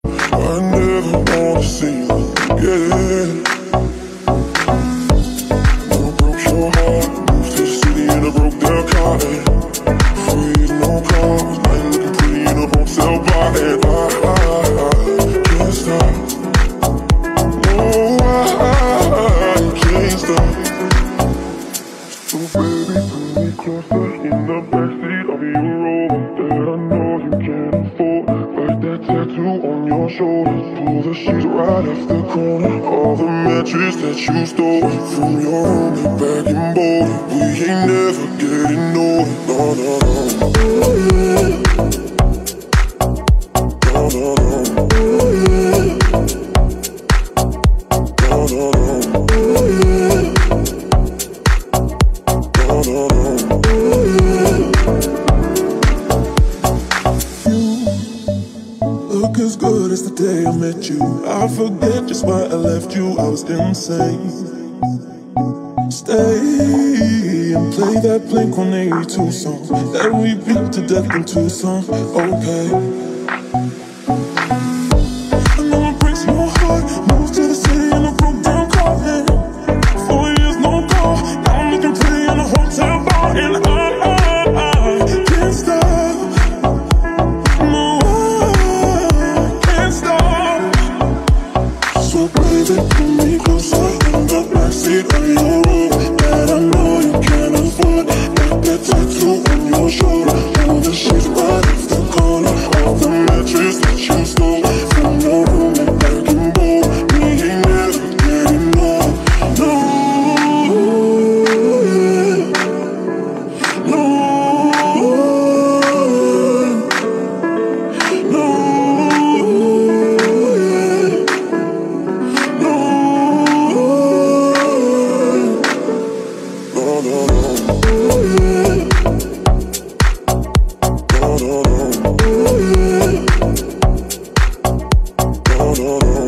I never wanna see you again. You broke your heart, moved to the city in a broke down car. Free, no cars, night looking pretty in a hotel bar. And I can't stop. No, I can't stop. So baby, pull me closer in the backseat of your Rover that I know you can't afford. Like that tattoo on your shoulder. Pull the sheets right off the corner. All the matches that you stole from your room and back in Boulder. We ain't never getting older. No, no, no. No, no, no. No, no, no. No, no, no. You look as good as the day I met you. I forget just why I left you. I was insane. Stay and play that Blink-182 song that we beat to death in Tucson. Okay. I know it breaks your heart. Moved to the city in a broke down car. 4 years no call. Now I'm looking pretty in a hotel bar. And I can't stop. No, I can't stop. So baby, pull me closer in the backseat of your Rover that I know you can't afford. Got that tattoo on your shoulder. All the sheets right off the corner. All the matches that you stole from your room and back in Boulder. We ain't never getting old. No, no, no, no, no, no, no, no.